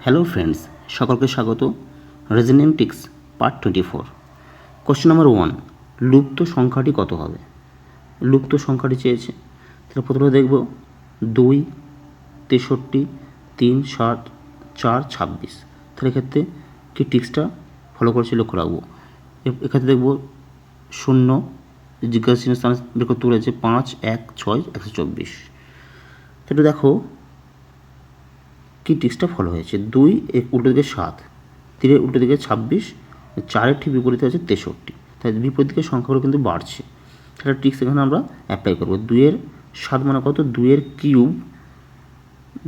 Hello friends, সকলকে স্বাগত। Reasoning tricks part 24। Question number 1, লুপ্ত সংখ্যাটি কত হবে? লুপ্ত সংখ্যাটি চেয়েছে, তাহলে প্রথমে দেখব 2, 63, 3, 60, 4, 26। তাহলে এক্ষেত্রে কি টিক্সটা ফলো করেছি লক্ষ্য রাখবো। এক্ষেত্রে দেখব 0 জিজ্ঞাসা চিহ্ন স্থানে বের করতে বলেছে 5, 1, 6, 124। তাহলে দেখো কি টিক্সটা ফলো হয়েছে। 2 এর উল্টো দিকে 7, 3 এর উল্টো দিকে 26, 4 এর ঠিক বিপরীতে আছে 63। তাই বিপরীত দিকের সংখ্যাগুলো কিন্তু বাড়ছে। তাহলে টিক্স এখানে আমরা অ্যাপ্লাই করবো। 2 এর 7 মানে কত? 2 এর কিউব,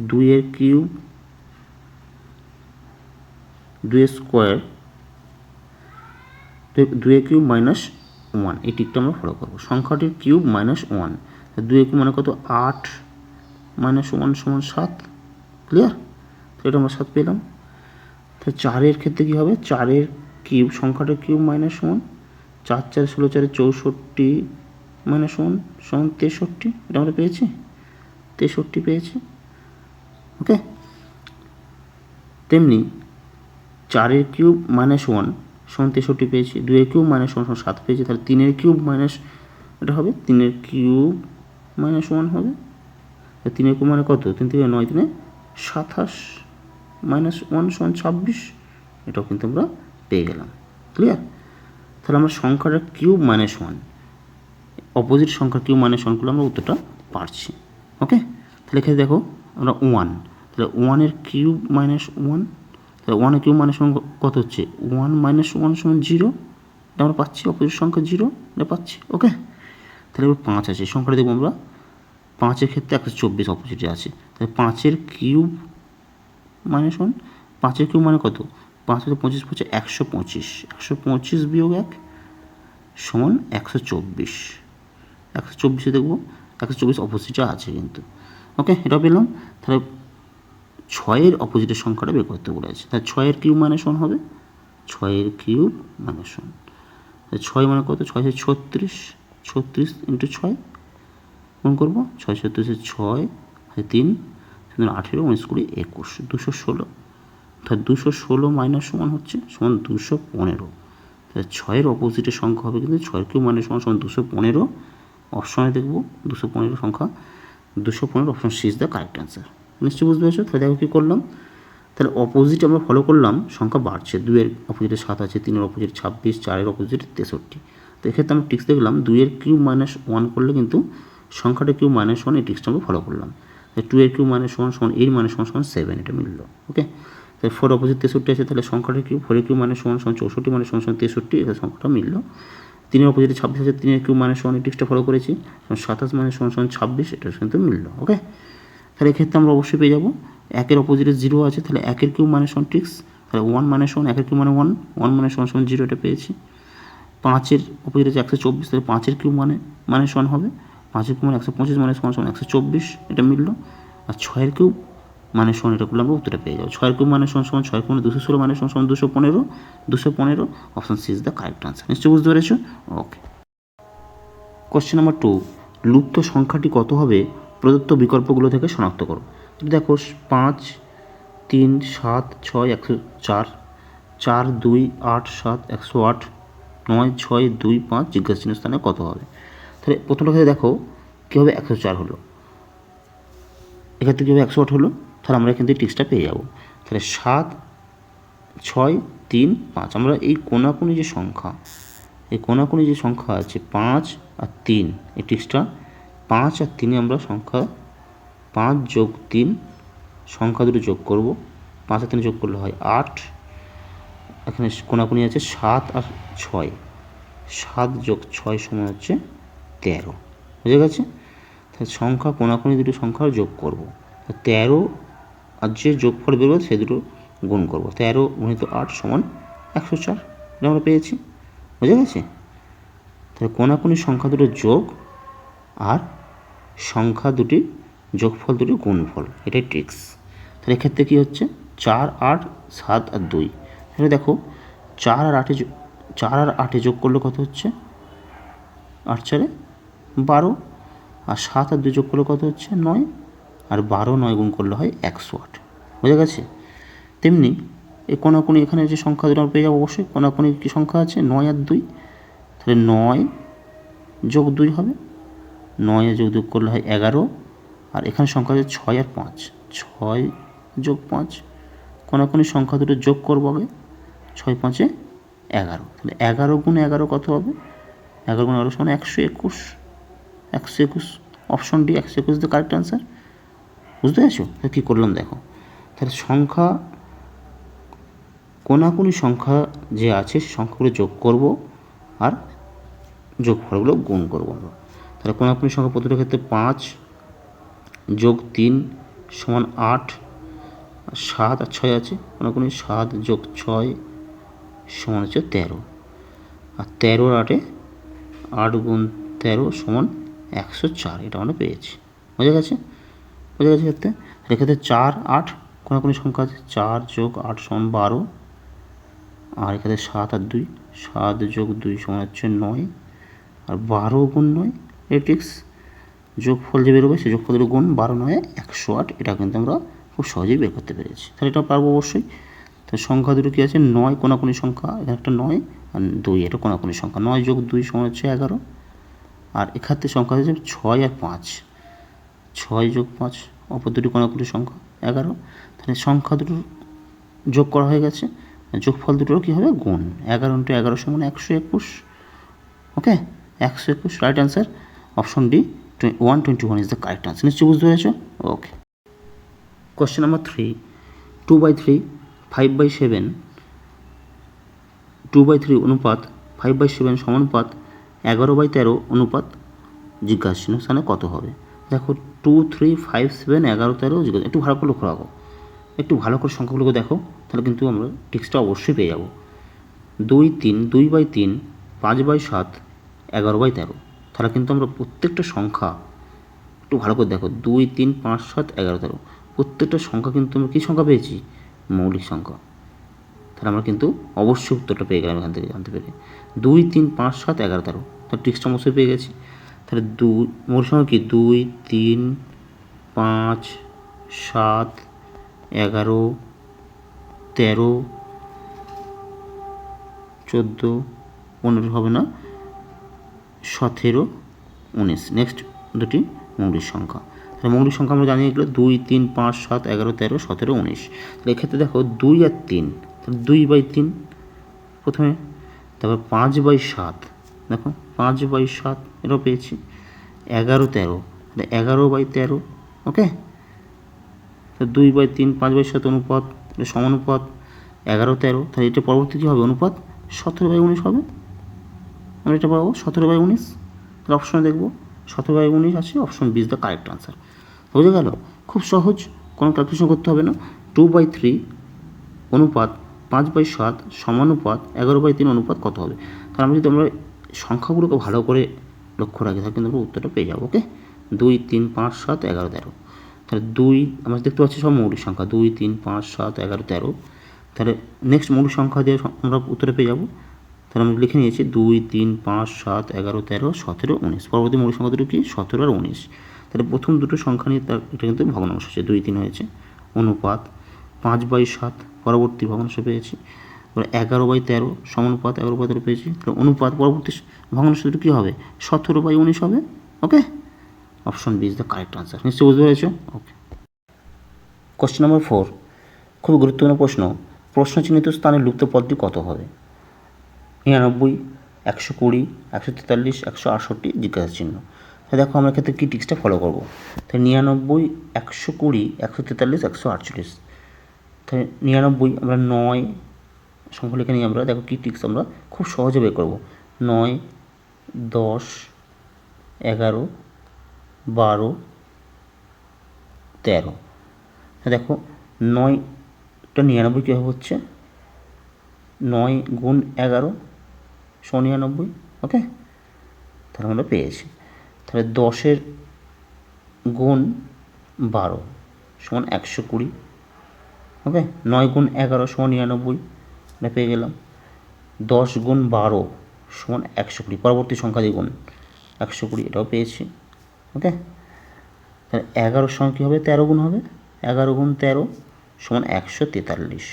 2 এর কিউব, 2 এর স্কোয়ার, 2 এর কিউব মাইনাস 1। এই টিকটা আমরা ফলো করবো। সংখ্যাটির কিউব মাইনাস 1, 2 এর কিউব মানে কত? 8 মাইনাস 1 সমান 7। ক্লিয়ার? তো এটা আমরা 7 পেলাম। তাহলে 4-এর ক্ষেত্রে কী হবে? 4-এর কিউব, সংখ্যাটার কিউব মাইনাস 1, 4 4 16 4 64 মাইনাস 1 সমান 63। এটা আমরা পেয়েছি, 63 পেয়েছি। ওকে, তেমনি 4-এর কিউব মাইনাস 1 সমান 63 পেয়েছি। 2-এর কিউব মাইনাস 1 সমান 7 পেয়েছি। তাহলে 3-এর কিউব মাইনাস এটা হবে, 3-এর কিউব মাইনাস 1 হবে। 3-এর কিউব মানে কত? 3 থেকে 9 3 27 মাইনাস 1 সমান 26। এটাও কিন্তু আমরা পেয়ে গেলাম। ক্লিয়ার? তাহলে আমরা সংখ্যাটার কিউব মাইনাস 1, অপোজিট সংখ্যার কিউব মাইনাস 1 আমরা উত্তরটা পারছি। ওকে, তাহলে এখানে দেখো আমরা 1, তাহলে 1-এর কিউব মাইনাস 1, তাহলে 1-এর কিউব মাইনাস 1 কত হচ্ছে? 1 মাইনাস 1 সমান 0। এটা আমরা পাচ্ছি, অপোজিট সংখ্যা 0 এটা পাচ্ছি। ওকে, তাহলে এবার 5 আছে। সংখ্যাটা দেখবো আমরা 5-এর ক্ষেত্রে 124 অপোজিটে আছে। তাহলে 5-এর কিউব মাইনাস 1, 5-এর কিউব মানে কত? 5 থেকে 25 পড়ছে 125, 125 বিয়োগ 1 সমান 124। 124 দেখবো 124 অপোজিটে আছে কিন্তু। ওকে, এটা পেলাম। তাহলে 6-এর অপোজিটের সংখ্যাটা বের করতে বলেছে। তাহলে 6-এর কিউব মাইনাস 1 হবে, 6-এর কিউব মাইনাস 1। তাহলে 6 মানে কত? 6 36, 36 ইন্টু 6 গুণ করবো। 6 36 6, 3 18 19 20 21, 216। অর্থাৎ 216 মাইনাস 1 হচ্ছে সমান 215। তাহলে 6-এর অপোজিটের সংখ্যা হবে কিন্তু 6-এর কিউব মাইনাস 1 সমান 215। অপশনে দেখব 215 সংখ্যা, 215 option C is the correct answer. নিশ্চয়ই বুঝতে পেরেছো? তাহলে দেখো কী করলাম। তাহলে অপোজিট আমরা ফলো করলাম, সংখ্যা বাড়ছে। 2-এর অপোজিটে 7 আছে, 3-এর অপোজিট 26, 4-এর অপোজিট 63। তো এক্ষেত্রে আমরা টিক্স দেখলাম 2-এর কিউব মাইনাস 1 করলে কিন্তু সংখ্যাটা কিউব মাইনাস 1, এই টিক্সটা আমরা ফলো করলাম। 2-এর কিউব মাইনাস 1 সমান 8 মাইনাস 1 সমান 7, এটা মিলল। ওকে, তাহলে 4 অপোজিট 63 আছে, তাহলে সংখ্যাটা কিউব 4-এর কিউব মাইনাস 1 সমান 64 মাইনাস 1 সমান 63, এটা সংখ্যাটা মিলল। 3-এর অপোজিটে 26 আছে, 3-এর কিউব মাইনাস 1, এই টিক্সটা ফলো করেছি, 27 মাইনাস 1 সমান 26, এটা কিন্তু মিলল। ওকে, তাহলে এক্ষেত্রে আমরা অবশ্যই পেয়ে যাবো 1-এর অপোজিটে 0 আছে, তাহলে 1-এর কিউব মাইনাস 1 টিক্স, তাহলে 1 মাইনাস 1, 1-এর কিউব মানে 1, 1 মাইনাস 1 সমান 0, এটা পেয়েছি। 5-এর অপোজিট আছে 124, তাহলে 5-এর কিউব মানে মাইনাস 1 হবে, 5-এর কিউব মানে 125 মাইনাস 1 সমান 124, এটা মিলল। আর 6-এর কিউব মাইনাস 1, এটা করলে আমরা উত্তরটা পেয়ে যাবো। 6-এর কিউব মাইনাস 1 সমান 6 কিউব 216 মাইনাস 1 সমান 215, 215 option C is the correct answer. নিশ্চয়ই বুঝতে পেরেছো? ওকে, কোশ্চেন নাম্বার 2, লুপ্ত সংখ্যাটি কত হবে প্রদত্ত বিকল্পগুলো থেকে শনাক্ত করো। দেখো 5 3 7 6 104, 4 2 8 7 108, 9 6 2 5 জিজ্ঞাসা চিহ্ন স্থানে কত হবে। তাহলে প্রথমটা ক্ষেত্রে দেখো কী হবে, 104 হলো। এক্ষেত্রে কী হবে, 108 হলো। তাহলে আমরা কিন্তু এই টিক্সটা পেয়ে যাবো। তাহলে 7 6 3 5, আমরা এই কোনাকুনি যে সংখ্যা, এই কোনাকুনি যে সংখ্যা আছে 5 আর 3, এই টিক্সটা 5 আর 3 আমরা সংখ্যা 5 যোগ 3 সংখ্যা দুটো যোগ করব। 5 আর 3 যোগ করলে হয় 8। এখানে কোনাকুনি আছে 7 আর 6, 7 যোগ 6 সমান হচ্ছে 13। বুঝে গেছে? তাহলে সংখ্যা কোনাকুনি দুটো সংখ্যা যোগ করব। 13 আর যে যোগফল বেরোবে সে দুটো গুণ করব। 13 গুণিত 8 সমান 104, এটা আমরা পেয়েছি। বুঝে গেছে? তাহলে কোনাকুনি সংখ্যা দুটো যোগ আর সংখ্যা দুটি যোগফল দুটি গুণফল, এটাই ট্রিক্স। তাহলে এক্ষেত্রে কী হচ্ছে, 4 8 7 আর 2। তাহলে দেখো 4 আর 8 যোগ করলে কত হচ্ছে, 8 4 12, আর 7 আর 2 যোগ করলে কত হচ্ছে 9, আর 12 9 গুণ করলে হয় 108। বুঝে গেছে? তেমনি এই কোনাকুনি এখানে যে সংখ্যা দুটো আমরা পেয়ে যাবো অবশ্যই। কোনাকুনি কী সংখ্যা আছে? 9 আর 2, তাহলে 9 যোগ 2 হবে, 9 যোগ 2 করলে হয় 11, আর এখানে সংখ্যা আছে 6 আর 5, 6 যোগ 5, কোনাকুনি সংখ্যা দুটো যোগ করবো আগে, 6 5 11, তাহলে 11 গুণ 11 কত হবে? 11 গুণ 11 সমান 121, 121, option D 121 the correct answer. বুঝতে পেরেছো? তাহলে কী করলাম দেখো, তাহলে সংখ্যা কোনাকুনি সংখ্যা যে আছে সে সংখ্যাগুলো যোগ করব আর যোগফলগুলো গুণ করবো আমরা। তাহলে কোনাকুনি সংখ্যা প্রতিটা ক্ষেত্রে 5 যোগ 3 সমান 8, 7 আর 6 আছে, কোনাকুনি 7 যোগ 6 সমান হচ্ছে 13, আর 13 আর 8 8 গুণ 13 সমান 104, এটা আমরা পেয়েছি। বোঝা গেছে? বোঝা গেছে ক্ষেত্রে? এক্ষেত্রে 4 8 কোনাকুনি সংখ্যা আছে, 4 যোগ 8 সমান 12, আর এখানে 7 আর 2, 7 যোগ 2 সমান হচ্ছে 9, আর 12 গুণ 9 এটিক্স যোগফল যে বেরোবে সেই যোগফল গুণ 12 9 108, এটা কিন্তু আমরা খুব সহজেই বের করতে পেরেছি। তাহলে এটা পারবো অবশ্যই। তো সংখ্যা দুটো কী আছে? 9 কোনাকুনি সংখ্যা, এখানে একটা 9 আর 2 এটা কোনাকুনি সংখ্যা, 9 যোগ 2 সমান হচ্ছে 11, আর এক্ষেত্রে সংখ্যা হচ্ছে 6 আর 5, 6 যোগ 5 অপর দুটি কোনাকুনি সংখ্যা 11, তাহলে সংখ্যা দুটো যোগ করা হয়ে গেছে, যোগফল দুটোর কী হবে? গুণ। 11 × 11 সমান 121, ওকে 121 right answer, option D 121 is the correct answer. নিশ্চয়ই বুঝতে পেরেছো? ওকে। কোয়েশ্চেন নাম্বার 3, 2/3 5/7, 2/3 অনুপাত 5/7 সমানুপাত 11/13 অনুপাত জিজ্ঞাসা চিহ্ন স্থানে কত হবে? দেখো 2 3 5 7 11 13 জিজ্ঞাসা, একটু ভালো করে লক্ষ্য রাখো, একটু ভালো করে সংখ্যাগুলোকে দেখো, তাহলে কিন্তু আমরা টিক্সটা অবশ্যই পেয়ে যাব। 2 3 2/3 5/7 11/13, তাহলে কিন্তু আমরা প্রত্যেকটা সংখ্যা একটু ভালো করে দেখো, 2 3 5 7 11 13 প্রত্যেকটা সংখ্যা কিন্তু আমরা কী সংখ্যা পেয়েছি? মৌলিক সংখ্যা। তাহলে আমরা কিন্তু অবশ্যই উত্তরটা পেয়ে গেলাম এখান থেকে জানতে পেরে। 2 3 5 7 11 13, তাহলে টিক্সটা অবশ্যই পেয়ে গেছি। তাহলে মৌলিক সংখ্যা কি? 2 3 5 7 11 13 14 15 হবে না, 17 19, নেক্সট দুটি মৌলিক সংখ্যা। তাহলে মৌলিক সংখ্যা আমরা জানিয়ে গেলো 2 3 5 7 11 13 17 19, তাহলে এক্ষেত্রে দেখো 2 আর 3, তাহলে 2/3 প্রথমে, তারপর 5/7, দেখো 5/7 এটাও পেয়েছি, 11 13, তাহলে 11/13, ওকে। তো 2/3 5/7 অনুপাত সমানুপাত 11 13, তাহলে এটা পরবর্তী কী হবে? অনুপাত 17/19 হবে। আমরা এটা পাবো 17/19, তাহলে অপশনে দেখবো 17/19 আছে, option B is the correct answer. বুঝে গেল? খুব সহজ, কোনো ক্যালকুলেশন করতে হবে না। 2/3 অনুপাত 5/7 সমানুপাত 11/3 অনুপাত কত হবে? তাহলে আমরা যদি আমরা সংখ্যাগুলোকে ভালো করে লক্ষ্য রাখি তাহলে কিন্তু আমরা উত্তরটা পেয়ে যাবো, ওকে। 2 3 5 7 11 13, তাহলে 2 আমরা দেখতে পাচ্ছি সব মৌলিক সংখ্যা, 2 3 5 7 11 13, তাহলে নেক্সট মৌলিক সংখ্যা দিয়ে আমরা উত্তরে পেয়ে যাবো। তাহলে আমরা লিখে নিয়েছি 2 3 5 7 11 13 17 19, পরবর্তী মৌলিক সংখ্যা দুটো কি? 17 আর 19। তাহলে প্রথম দুটো সংখ্যা নিয়ে তার এটা কিন্তু ভগ্নাংশ হচ্ছে, 2 3 হয়েছে, অনুপাত 5/7 পরবর্তী ভগ্নাংশ পেয়েছি, এবার 11/13 সমানুপাত 11/13 পেয়েছি, তাহলে অনুপাত পরবর্তী ভগ্নাংশ দুটো কী হবে? 17/19 হবে, okay. Option B is the correct answer. নিশ্চয়ই বুঝতে পেরেছো? ওকে। কোশ্চেন নাম্বার 4, খুবই গুরুত্বপূর্ণ প্রশ্ন, প্রশ্ন চিহ্নিত স্থানে লুপ্ত পদটি কত হবে? 99 120 143 168 জিজ্ঞাসা চিহ্ন। তাহলে দেখো আমরা ক্ষেত্রে কী টিক্সটা ফলো করবো। তাহলে 99 120 143 148, তাহলে 99 আমরা 9 সংখ্যা লিখে নিই আমরা, দেখো কী টিক্স আমরা খুব সহজে বের করবো। 9 10 11 12 13, দেখো 9টা 99 কীভাবে হচ্ছে? 9 গুণ 11 99, ওকে। তাহলে আমরা পেয়েছি। তাহলে 10 গুণ 12 সমান 120, ওকে। 9 গুণ 11 সমান 99, এটা পেয়ে গেলাম। 10 গুণ 12 সমান 120, পরবর্তী সংখ্যা দিয়ে গুণ 120, এটাও পেয়েছি, ওকে। তাহলে 11 সঙ্গে কী হবে? 13 গুণ হবে, 11 গুণ 13 সমান 143,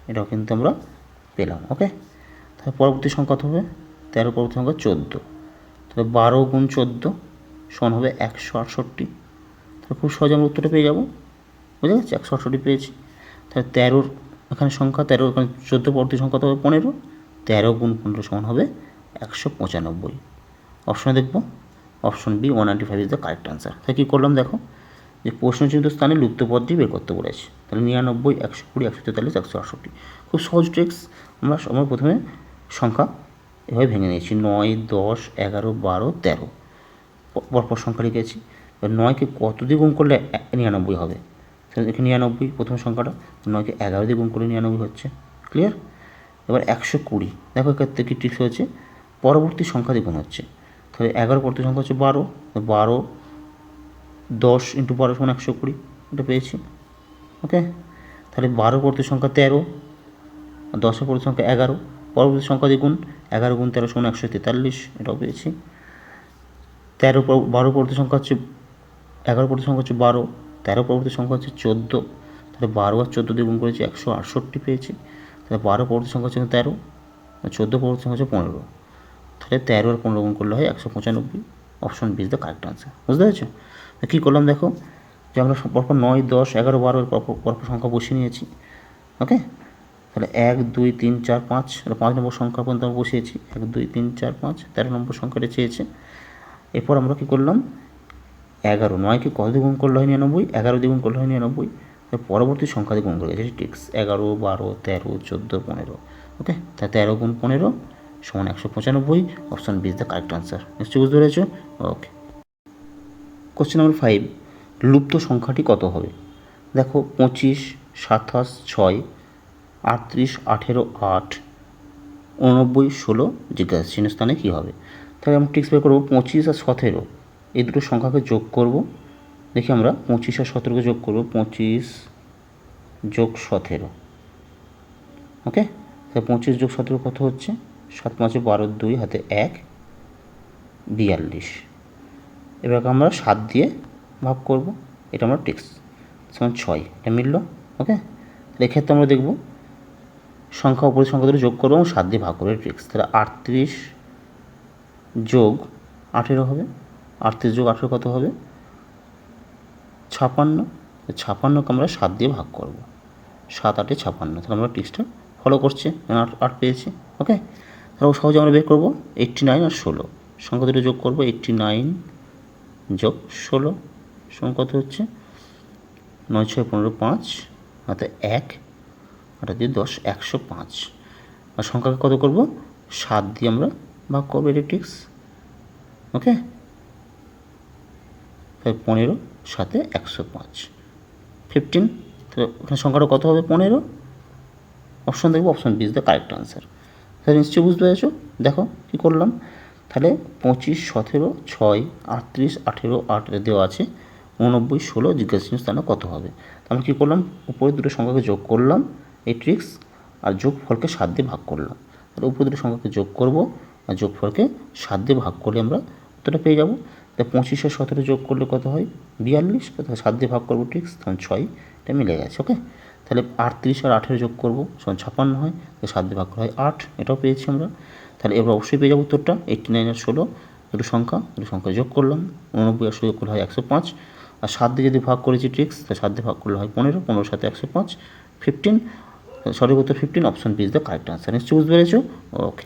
এটাও কিন্তু আমরা পেলাম। ওকে, তাহলে পরবর্তী সংখ্যা কত হবে? 13 পরবর্তী সংখ্যা 14, তাহলে 12 গুণ 14 সমান হবে 168। তাহলে খুব সহজে আমরা উত্তরটা পেয়ে যাবো। বুঝে গেছে, 168 পেয়েছি। তাহলে 13 এখানে সংখ্যা, 13 এখানে 14 পরবর্তী সংখ্যা কত হবে? 15। 13 গুণ 15 সমান হবে 195। অপশনে দেখব option B 195 is the correct answer. তাহলে কী করলাম দেখো, যে প্রশ্নচিহ্নিত স্থানে লুপ্ত পদটি বের করতে বলেছি। তাহলে 99, 120, 143, 168। খুব সহজ ট্রিক্স। আমরা প্রথমে সংখ্যা এভাবে ভেঙে নিয়েছি, 9, 10, 11, 12, 13 পরপর সংখ্যা লিখেছি। এবার 9কে কত দিয়ে গুণ করলে 99 হবে? তাহলে এখানে 99 প্রথম সংখ্যাটা, 9কে 11 দিয়ে গুণ করলে 99 হচ্ছে। ক্লিয়ার? এবার 120, দেখো এক্ষেত্রে কী ট্রিক্স হয়েছে, পরবর্তী সংখ্যা দিয়ে গুণ হচ্ছে। তাহলে 11 পরবর্তী সংখ্যা হচ্ছে 12, 12 10 × 12 সমান 120, এটা পেয়েছি। ওকে, তাহলে 12 পরবর্তী সংখ্যা 13, 10 পরবর্তী সংখ্যা 11, পরবর্তী সংখ্যা দিয়ে গুণ, 11 গুণ 13 সমান 143, এটাও পেয়েছি। 12 পরবর্তী সংখ্যা হচ্ছে 11 পরবর্তী সংখ্যা হচ্ছে 12, 13 পরবর্তী সংখ্যা হচ্ছে 14, তাহলে 12 আর 14 দিয়ে গুণ করেছি 168 পেয়েছি। তাহলে 12 পরবর্তী সংখ্যা হচ্ছে 13, 14 পরবর্তী সংখ্যা হচ্ছে 15, তাহলে 13 আর 15 গুণ করলে হয় 195। Option B is the correct answer. বুঝতে পেরেছো? কী করলাম দেখো, যে আমরা পরপর 9, 10, 11, 12 পরপর সংখ্যা বসিয়ে নিয়েছি। ওকে, তাহলে 1, 2, 3, 4, 5, 5 নম্বর সংখ্যা পর্যন্ত আমরা বসিয়েছি। 1, 2, 3, 4, 5, 13 নম্বর সংখ্যাটা চেয়েছে। এরপর আমরা কী করলাম, 11, 9কে কত দিয়ে গুণ করলে হয় 99, 11 দিয়ে গুণ করলে হয় 99, পরবর্তী সংখ্যা দিয়ে গুণ করে গেছে ট্রিক্স, 11, 12, 13, 14, 15। ওকে, তাহলে 13 গুণ 15 সমান 195। Option B is the correct answer. নিশ্চয়ই বুঝতে পেরেছো? ওকে, কোশ্চেন নাম্বার 5, লুপ্ত সংখ্যাটি কত হবে? দেখো 25, 27, 6, 38, 18, 8, 89, 16 জিজ্ঞাসা চিহ্ন স্থানে কী হবে? তাহলে আমরা ট্রিক্স বের করবো। 25 আর 17 এই দুটো সংখ্যাকে যোগ করব। দেখি আমরা 25 আর 17কে যোগ করব, 25 যোগ 17। ওকে, তাহলে 25 যোগ 17 কত হচ্ছে? 7, 5, 12, 2 হাতে 1, 42। এবার আমরা 7 দিয়ে ভাগ করব, এটা আমরা ট্রিক্স, সমান 6, এটা মিলল। ওকে, তাহলে এক্ষেত্রে আমরা দেখব সংখ্যা উপরের সংখ্যা দুটো যোগ করবো এবং 7 দিয়ে ভাগ করবো, ট্রিক্স। তাহলে 38 যোগ 18 হবে, 38 যোগ 18 কত হবে? 56। 56কে আমরা 7 দিয়ে ভাগ করব, 7, 8, 56। তাহলে আমরা ট্রিক্সটা ফলো করছি, 8 পেয়েছি। ওকে, তাহলে সহজে আমরা বের করবো 89 আর 16, সংখ্যা দুটো যোগ করবো। 89 যোগ 16 সমান কত হচ্ছে? 9, 6, 15, 5 হাতে 1, 8 দিয়ে 10, 105। আর সংখ্যাকে কত করব? 7 দিয়ে আমরা ভাগ করবো, এটা ট্রিক্স। ওকে, তাই 15 সাথে 105, 15। তো এখানে সংখ্যাটা কত হবে? 15। অপশন দেখবো, option B is the correct answer. তাহলে নিশ্চয়ই বুঝতে পেরেছো? দেখো কী করলাম, তাহলে 25, 17, 6, 38, 18, 8 দেওয়া আছে, 89, 16 জিজ্ঞাসা চিহ্ন স্থানে কত হবে? আমরা কী করলাম, উপরে দুটো সংখ্যাকে যোগ করলাম, এই ট্রিক্স, আর যোগফলকে 7 দিয়ে ভাগ করলাম। তাহলে উপরে দুটো সংখ্যাকে যোগ করব আর যোগফলকে 7 দিয়ে ভাগ করলে আমরা উত্তরটা পেয়ে যাবো। তাই 25 আর 17 যোগ করলে কত হয়? 42। তাহলে 7 দিয়ে ভাগ করবো, ট্রিক্স, তখন 6, এটা মিলে গেছে। ওকে, তাহলে 38 আর 18 যোগ করবো, সমান 56 হয়, তাহলে 7 দিয়ে ভাগ করা হয় 8, এটাও পেয়েছি আমরা। তাহলে এবার অবশ্যই পেয়ে যাবো উত্তরটা। 89 আর 16 দুটো সংখ্যা যোগ করলাম, 89 আর 16 যোগ করলে হয় 105, আর 7 দিয়ে যদি ভাগ করেছি ট্রিক্স, তাহলে 7 দিয়ে ভাগ করলে হয় 15, 15 সাথে 105, 15। সঠিক উত্তর 15। Option B is the correct answer. নিশ্চয়ই বুঝতে পেরেছো? ওকে।